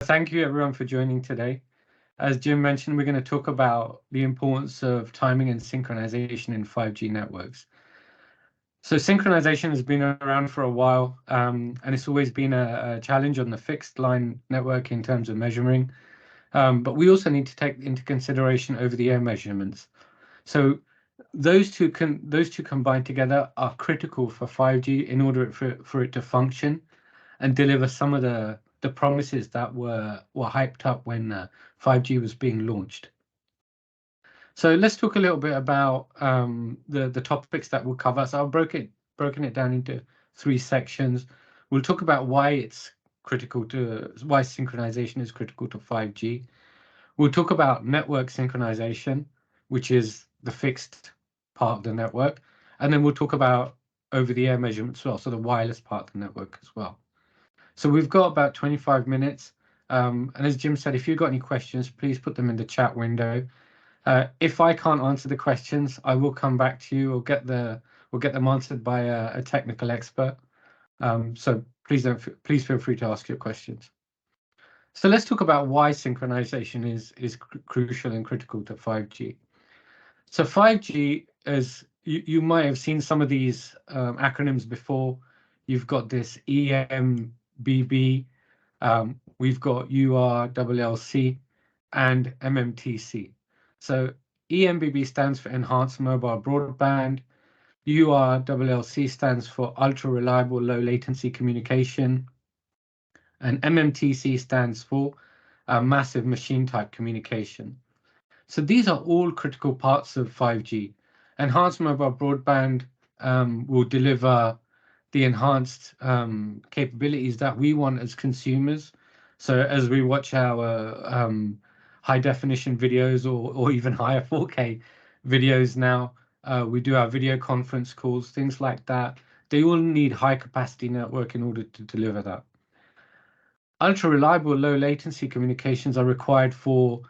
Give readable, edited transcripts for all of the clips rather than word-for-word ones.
Thank you everyone for joining today. As Jim mentioned, we're going to talk about the importance of timing and synchronization in 5G networks. So synchronization has been around for a while, and it's always been a challenge on the fixed line network in terms of measuring. But we also need to take into consideration over-the-air measurements. So those two combined together are critical for 5G in order for it to function and deliver some of the promises that were hyped up when 5G was being launched. So let's talk a little bit about the topics that we'll cover. So I've broken it down into 3 sections. We'll talk about why synchronization is critical to 5G. We'll talk about network synchronization, which is the fixed part of the network, and then we'll talk about over-the-air measurements as well, so the wireless part of the network as well. So we've got about 25 minutes. And as Jim said, if you've got any questions, please put them in the chat window. If I can't answer the questions, I will come back to you or get them answered by a technical expert. So please feel free to ask your questions. So let's talk about why synchronization is crucial and critical to 5G. So 5G, as you might have seen some of these acronyms before. You've got this EMBB, we've got URLLC, and MMTC. So EMBB stands for Enhanced Mobile Broadband, URLLC stands for Ultra Reliable Low Latency Communication, and MMTC stands for Massive Machine Type Communication. So these are all critical parts of 5G. Enhanced Mobile Broadband will deliver the enhanced capabilities that we want as consumers. So as we watch our high definition videos or even higher 4K videos now, we do our video conference calls, things like that. They all need high capacity network in order to deliver that. Ultra reliable low latency communications are required for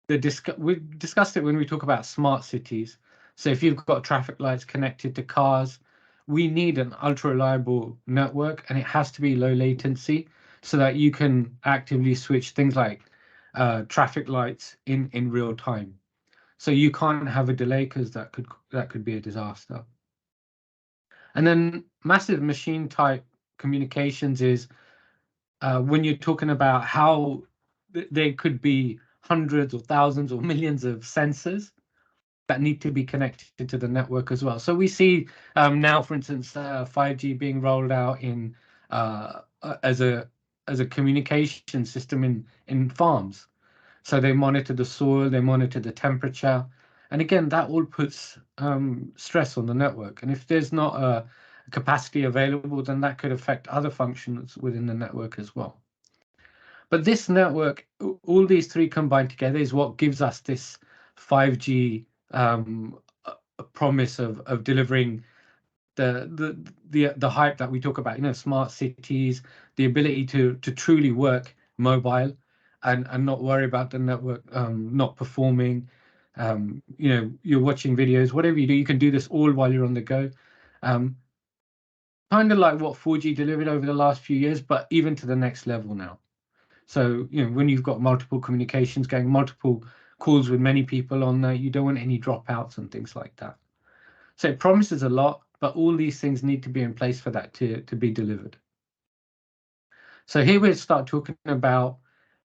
we discussed it when we talk about smart cities. So if you've got traffic lights connected to cars, we need an ultra reliable network, and it has to be low latency so that you can actively switch things like traffic lights in real time. So you can't have a delay because that could be a disaster. And then massive machine type communications is when you're talking about how there could be hundreds or thousands or millions of sensors that need to be connected to the network as well. So we see now, for instance, 5G being rolled out in as a communication system in farms. So they monitor the soil, they monitor the temperature, and again, that all puts stress on the network. And if there's not a capacity available, then that could affect other functions within the network as well. But this network, all these 3 combined together, is what gives us this 5G promise of delivering the hype that we talk about. Smart cities, the ability to truly work mobile and not worry about the network not performing. You're watching videos, whatever you do, you can do this all while you're on the go. Kind of like what 4G delivered over the last few years, but even to the next level now. So, when you've got multiple communications going, multiple calls with many people on there, you don't want any dropouts and things like that. So it promises a lot, but all these things need to be in place for that to be delivered. So here we start talking about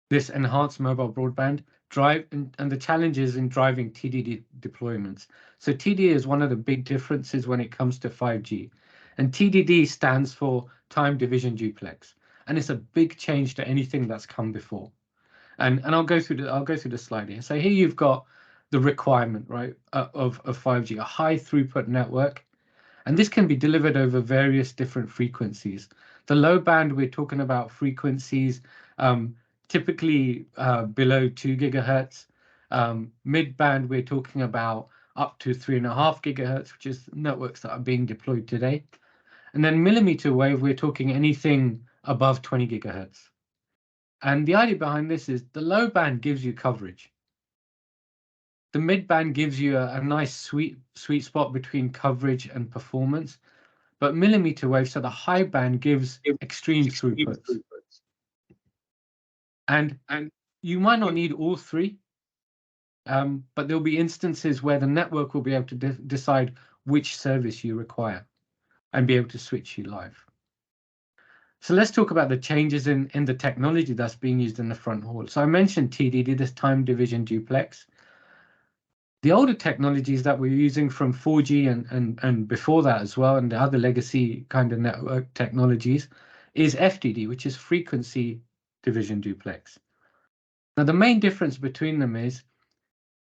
this enhanced mobile broadband drive and the challenges in driving TDD deployments. So TDD is one of the big differences when it comes to 5G. And TDD stands for time division duplex. And it's a big change to anything that's come before. And I'll go through the slide here. So here you've got the requirement, right, of 5G, a high throughput network. And this can be delivered over various different frequencies. The low band, we're talking about frequencies typically below 2 gigahertz. Mid band, we're talking about up to 3.5 gigahertz, which is networks that are being deployed today. And then millimeter wave, we're talking anything above 20 gigahertz. And the idea behind this is the low band gives you coverage. The mid band gives you a nice sweet spot between coverage and performance. But millimeter wave, so the high band, gives extreme throughputs. And you might not need all three, but there'll be instances where the network will be able to decide which service you require and be able to switch you live. So let's talk about the changes in the technology that's being used in the front haul. So I mentioned TDD, this time division duplex. The older technologies that we're using from 4G and before that as well, and the other legacy kind of network technologies, is FDD, which is frequency division duplex. Now, the main difference between them is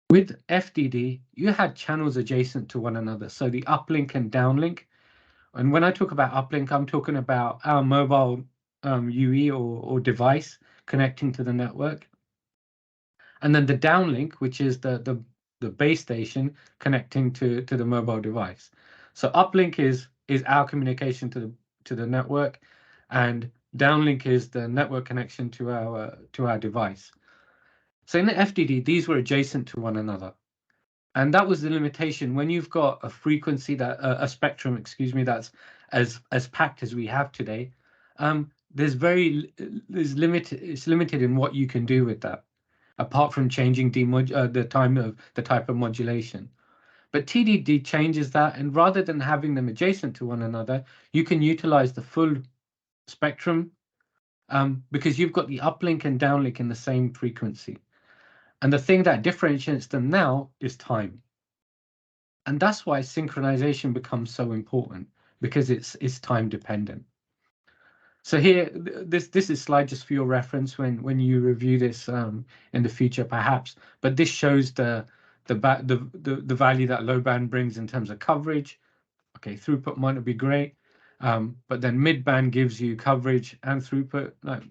with FDD, you had channels adjacent to one another, so the uplink and downlink. And when I talk about uplink, I'm talking about our mobile UE or device connecting to the network. And then the downlink, which is the base station connecting to the mobile device. So uplink is our communication to the network, and downlink is the network connection to our device. So in the FDD, these were adjacent to one another. And that was the limitation. When you've got a frequency that a spectrum, excuse me, that's as packed as we have today, it's limited in what you can do with that, apart from changing the type of modulation. But TDD changes that, and rather than having them adjacent to one another, you can utilize the full spectrum, because you've got the uplink and downlink in the same frequency. And the thing that differentiates them now is time. And that's why synchronization becomes so important, because it's time dependent. So here, this is slide just for your reference when you review this in the future, perhaps. But this shows the value that low band brings in terms of coverage. Okay, throughput might not be great, but then mid band gives you coverage and throughput, like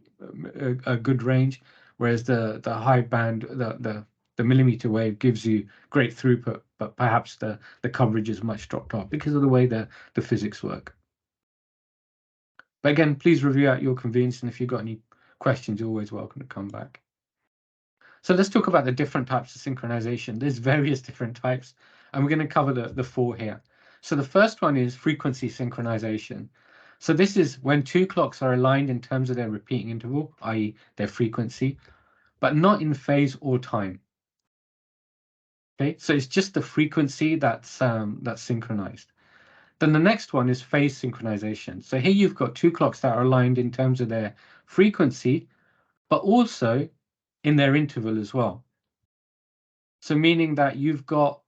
a good range, whereas the high band, the millimeter wave gives you great throughput, but perhaps the coverage is much dropped off because of the way the physics work. But again, please review at your convenience, and if you've got any questions, you're always welcome to come back. So let's talk about the different types of synchronization. There's various different types, and we're going to cover the four here. So the first one is frequency synchronization. So this is when two clocks are aligned in terms of their repeating interval, i.e. their frequency, but not in phase or time. Okay, so it's just the frequency that's synchronized. Then the next one is phase synchronization. So here you've got two clocks that are aligned in terms of their frequency, but also in their interval as well. So meaning that you've got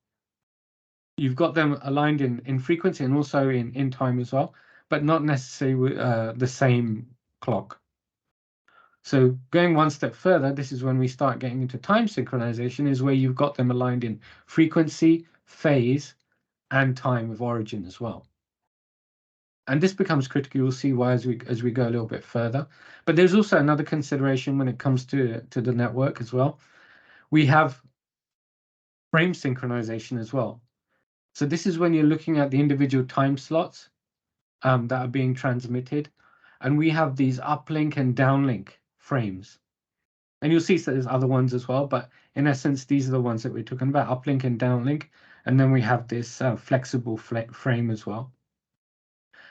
them aligned in frequency and also in time as well, but not necessarily the same clock. So going one step further, this is when we start getting into time synchronization, is where you've got them aligned in frequency, phase, and time of origin as well. And this becomes critical. You'll see why as we go a little bit further. But there's also another consideration when it comes to the network as well. We have frame synchronization as well. So this is when you're looking at the individual time slots that are being transmitted, and we have these uplink and downlink frames. And you'll see that there's other ones as well, but in essence, these are the ones that we're talking about, uplink and downlink. And then we have this flexible frame as well.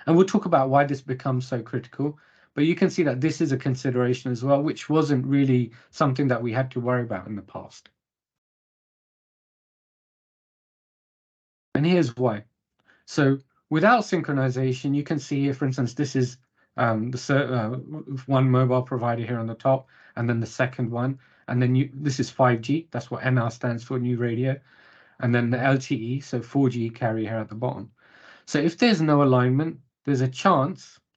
And we'll talk about why this becomes so critical. But you can see that this is a consideration as well, which wasn't really something that we had to worry about in the past. And here's why. So without synchronization, you can see here, for instance, this is one mobile provider here on the top, and then the second one. And then this is 5G. That's what NR stands for, new radio. And then the LTE, so 4G carrier here at the bottom. So if there's no alignment, there's a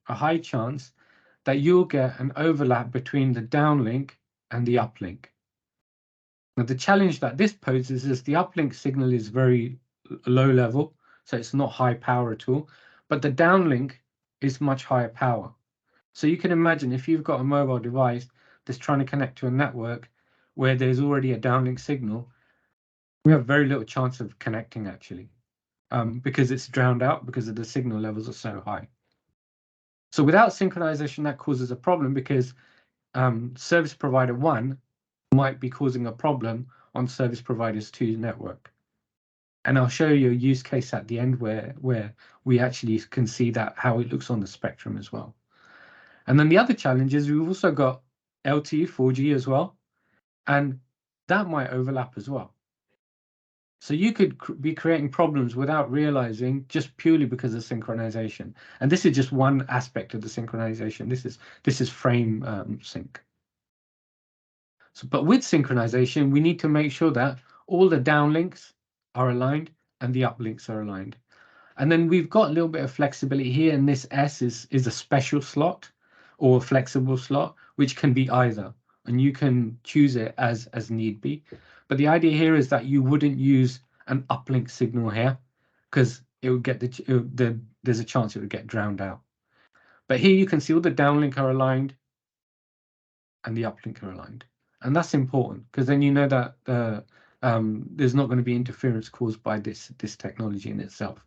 high chance, that you'll get an overlap between the downlink and the uplink. Now, the challenge that this poses is the uplink signal is very low level, so it's not high power at all, but the downlink is much higher power. So you can imagine if you've got a mobile device that's trying to connect to a network where there's already a downlink signal, we have very little chance of connecting actually, because it's drowned out because of the signal levels are so high. So without synchronization, that causes a problem because service provider 1 might be causing a problem on service providers 2's network. And I'll show you a use case at the end where we actually can see that how it looks on the spectrum as well. And then the other challenge is we've also got LTE 4G as well, and that might overlap as well. So you could be creating problems without realizing, just purely because of synchronization. And this is just one aspect of the synchronization. This is frame sync. So, but with synchronization, we need to make sure that all the downlinks are aligned and the uplinks are aligned. And then we've got a little bit of flexibility here, and this S is a special slot or a flexible slot, which can be either, and you can choose it as need be. But the idea here is that you wouldn't use an uplink signal here, because it would get there's a chance it would get drowned out. But here you can see all the downlink are aligned and the uplink are aligned. And that's important, because then you know that there's not going to be interference caused by this technology in itself.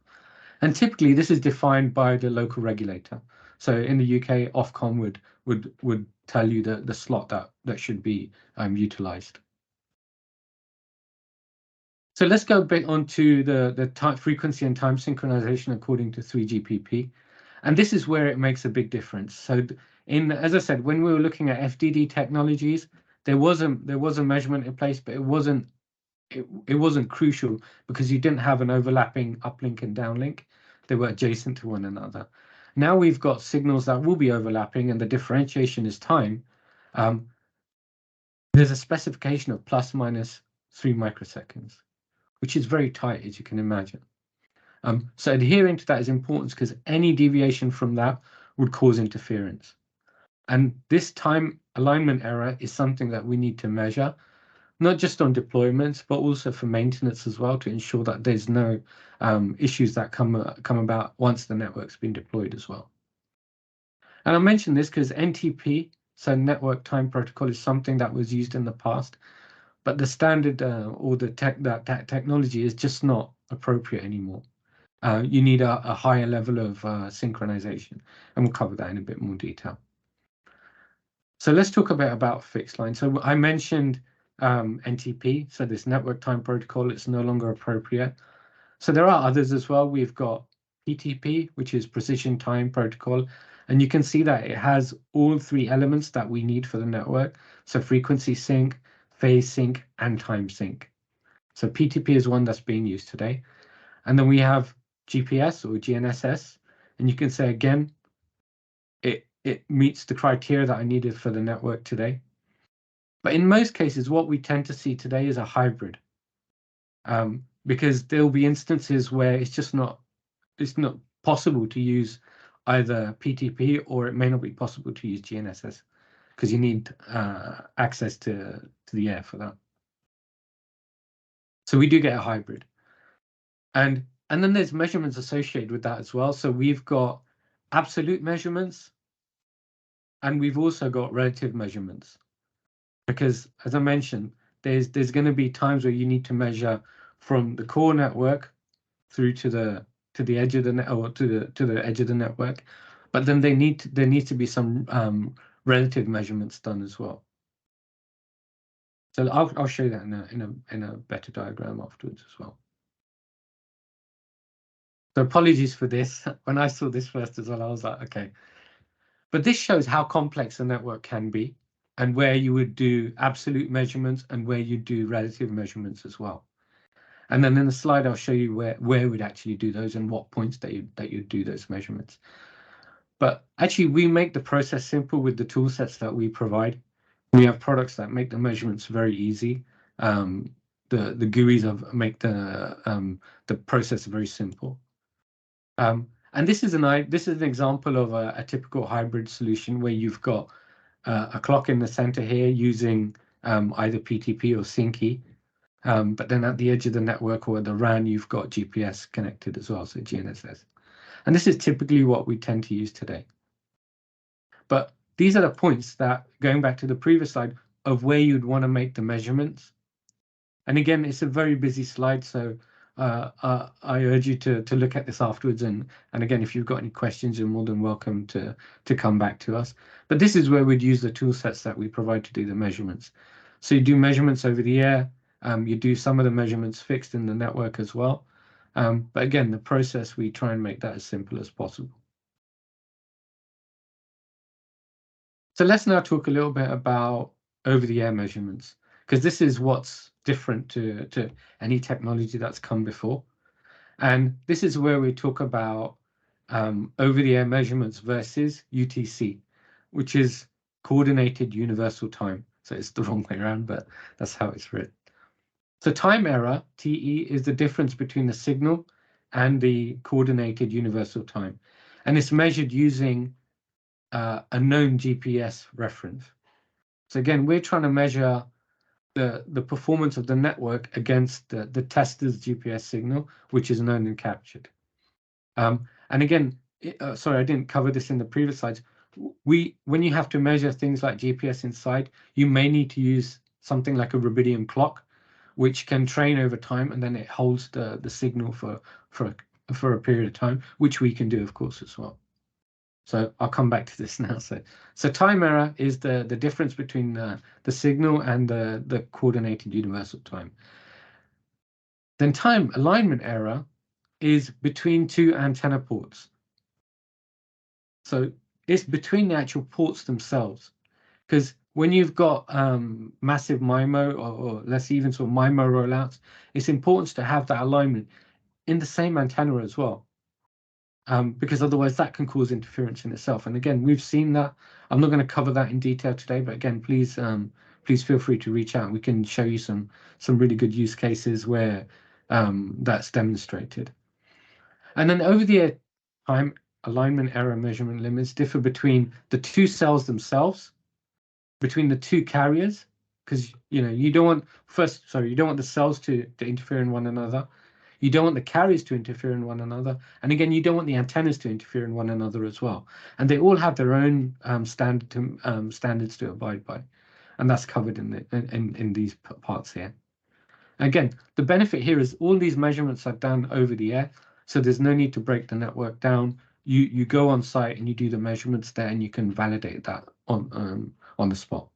And typically, this is defined by the local regulator. So in the UK, Ofcom would tell you the slot that should be utilized. So let's go a bit onto the time, frequency and time synchronization according to 3GPP. And this is where it makes a big difference. So as I said, when we were looking at FDD technologies, there was a measurement in place, but it wasn't crucial, because you didn't have an overlapping uplink and downlink. They were adjacent to one another. Now we've got signals that will be overlapping, and the differentiation is time. There's a specification of plus minus 3 microseconds, which is very tight, as you can imagine. So adhering to that is important, because any deviation from that would cause interference. And this time alignment error is something that we need to measure, not just on deployments, but also for maintenance as well, to ensure that there's no issues that come about once the network's been deployed as well. And I mention this because NTP, so Network Time Protocol, is something that was used in the past, but the standard or the technology is just not appropriate anymore. You need a higher level of synchronization, and we'll cover that in a bit more detail. So let's talk a bit about fixed line. So I mentioned NTP, so this Network Time Protocol, it's no longer appropriate. So there are others as well. We've got PTP, which is Precision Time Protocol, and you can see that it has all three elements that we need for the network. So frequency sync, phase sync, and time sync. So PTP is one that's being used today. And then we have GPS or GNSS, and you can say again, it meets the criteria that I needed for the network today. But in most cases, what we tend to see today is a hybrid, because there'll be instances where it's not possible to use either PTP, or it may not be possible to use GNSS, because you need access to the air for that. So we do get a hybrid. And then there's measurements associated with that as well. So we've got absolute measurements, and we've also got relative measurements, because as I mentioned, there's going to be times where you need to measure from the core network through to the edge of the net, or to the edge of the network, but then there needs to be some relative measurements done as well. So I'll show you that in a better diagram afterwards as well. So apologies for this. When I saw this first as well, I was like, okay. But this shows how complex a network can be, and where you would do absolute measurements and where you do relative measurements as well. And then in the slide, I'll show you where we'd actually do those and what points that you'd do those measurements. But actually, we make the process simple with the tool sets that we provide. We have products that make the measurements very easy. The GUIs make the process very simple. And this is an example of a typical hybrid solution, where you've got a clock in the center here using either PTP or Syncy, but then at the edge of the network or the RAN, you've got GPS connected as well, so GNSS. And this is typically what we tend to use today. But these are the points that, going back to the previous slide, of where you'd want to make the measurements. And again, it's a very busy slide, so I urge you to look at this afterwards. And again, if you've got any questions, you're more than welcome to come back to us. But this is where we'd use the tool sets that we provide to do the measurements. So you do measurements over the air. You do some of the measurements fixed in the network as well. But again, the process, we try and make that as simple as possible. So let's now talk a little bit about over-the-air measurements, because this is what's different to any technology that's come before. And this is where we talk about over-the-air measurements versus UTC, which is coordinated universal time. So it's the wrong way around, but that's how it's written. So time error, TE, is the difference between the signal and the coordinated universal time. And it's measured using a known GPS reference. So again, we're trying to measure the performance of the network against the tester's GPS signal, which is known and captured. And again, sorry, I didn't cover this in the previous slides. When you have to measure things like GPS inside, you may need to use something like a rubidium clock, which can train over time, and then it holds the signal for a period of time, which we can do, of course, as well. So I'll come back to this now. So time error is the difference between the signal and the coordinated universal time. Then time alignment error is between two antenna ports. So it's between the actual ports themselves. Because when you've got massive MIMO or less even sort of MIMO rollouts, it's important to have that alignment in the same antenna as well. Because otherwise that can cause interference in itself. And again, we've seen that. I'm not going to cover that in detail today, but again, please feel free to reach out. We can show you some really good use cases where that's demonstrated. And then over-the-air time alignment error measurement limits differ between the two cells themselves, between the two carriers, because you don't want the cells to interfere in one another. You don't want the carriers to interfere in one another. And again, you don't want the antennas to interfere in one another as well. And they all have their own standards to abide by. And that's covered in these parts here. Again, the benefit here is all these measurements are done over the air, so there's no need to break the network down. You go on site and you do the measurements there, and you can validate that on the spot.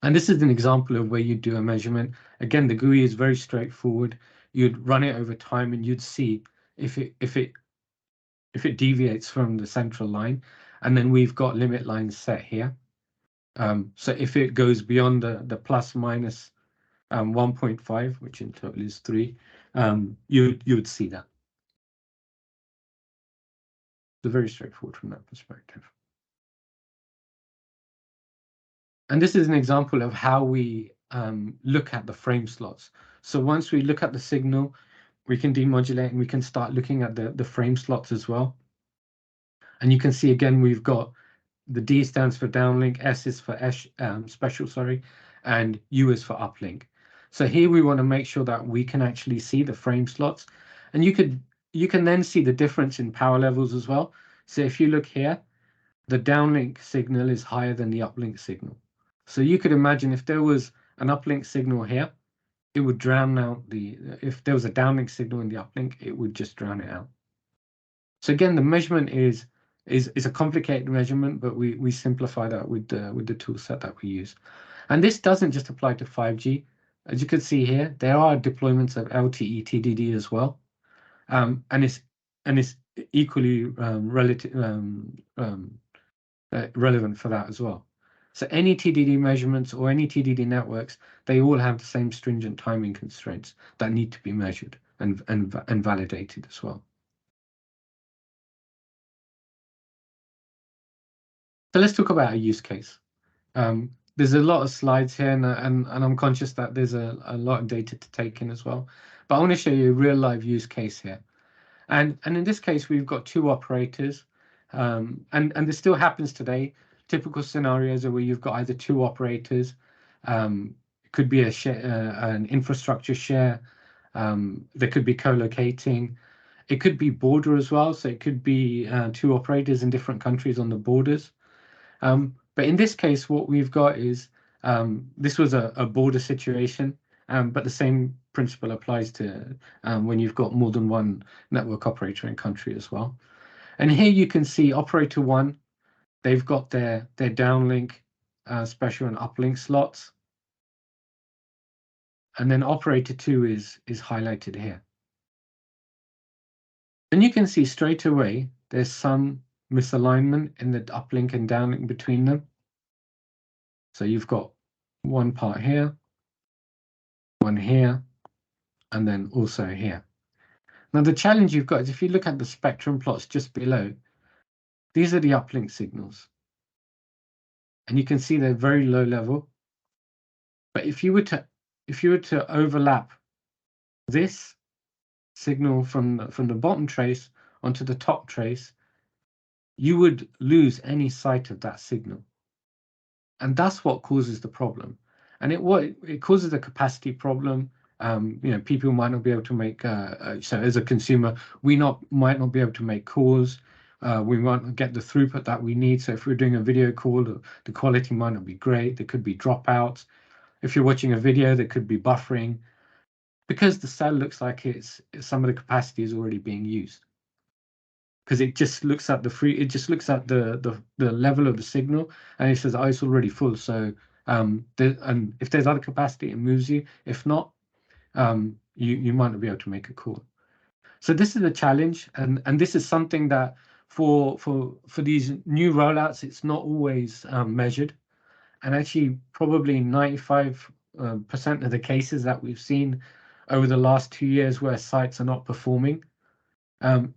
And this is an example of where you do a measurement. Again, the GUI is very straightforward. You'd run it over time, and you'd see if it deviates from the central line, and then we've got limit lines set here. So if it goes beyond the plus minus 1.5, which in total is 3, you would see that. So very straightforward from that perspective. And this is an example of how we look at the frame slots. So once we look at the signal, we can demodulate and we can start looking at the frame slots as well. And you can see again, we've got the D stands for downlink, S is for special, sorry, and U is for uplink. So here we want to make sure that we can actually see the frame slots, and you can then see the difference in power levels as well. So if you look here, the downlink signal is higher than the uplink signal. So you could imagine if there was an uplink signal here, it would drown out if there was a downlink signal in the uplink, it would just drown it out. So again, the measurement is a complicated measurement, but we simplify that with the tool set that we use. And this doesn't just apply to 5G. As you can see here, there are deployments of LTE TDD as well, and it's equally relevant for that as well. So any TDD measurements or any TDD networks, they all have the same stringent timing constraints that need to be measured and validated as well. So let's talk about a use case. There's a lot of slides here, and I'm conscious that there's a lot of data to take in as well. But I want to show you a real live use case here. And in this case, we've got two operators, and this still happens today. Typical scenarios are where you've got either two operators. It could be an infrastructure share. There could be co-locating. It could be border as well. So it could be two operators in different countries on the borders. But in this case, what we've got is this was a border situation, but the same principle applies to when you've got more than one network operator in country as well. And here you can see operator 1, they've got their downlink, special and uplink slots. And then operator 2 is highlighted here. And you can see straight away there's some misalignment in the uplink and downlink between them. So you've got one part here, one here, and then also here. Now the challenge you've got is if you look at the spectrum plots just below, these are the uplink signals. And you can see they're very low level. But if you were to overlap this signal from the bottom trace onto the top trace, you would lose any sight of that signal. And that's what causes the problem. And it causes a capacity problem. People might not be able to make, so as a consumer, might not be able to make calls. We might not get the throughput that we need. So if we're doing a video call, the quality might not be great. There could be dropouts. If you're watching a video, there could be buffering because the cell looks like some of the capacity is already being used. Because it just looks at the level of the signal and it says, oh, it's already full. So and if there's other capacity, it moves you. If not, you might not be able to make a call. So this is a challenge, and this is something that for these new rollouts, it's not always measured. And actually, probably 95% of the cases that we've seen over the last 2 years where sites are not performing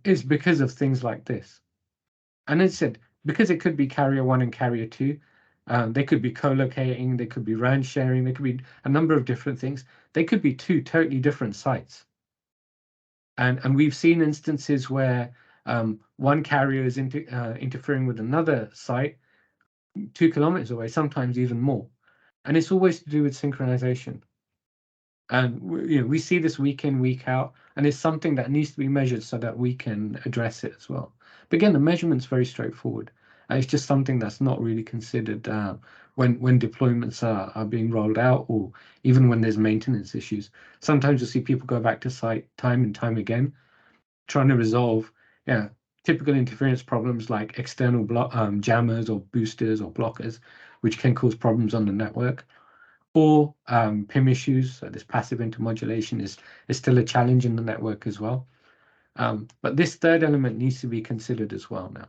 is because of things like this. And as I said, because it could be carrier 1 and carrier 2, they could be co-locating, they could be RAN sharing, there could be a number of different things. They could be 2 totally different sites. And we've seen instances where one carrier is interfering with another site 2 kilometers away, sometimes even more. And it's always to do with synchronization. And we see this week in, week out, and it's something that needs to be measured so that we can address it as well. But again, the measurement's very straightforward. And it's just something that's not really considered when deployments are being rolled out, or even when there's maintenance issues. Sometimes you'll see people go back to site time and time again, trying to resolve typical interference problems like external jammers or boosters or blockers, which can cause problems on the network. Or PIM issues, so this passive intermodulation is still a challenge in the network as well. But this third element needs to be considered as well now.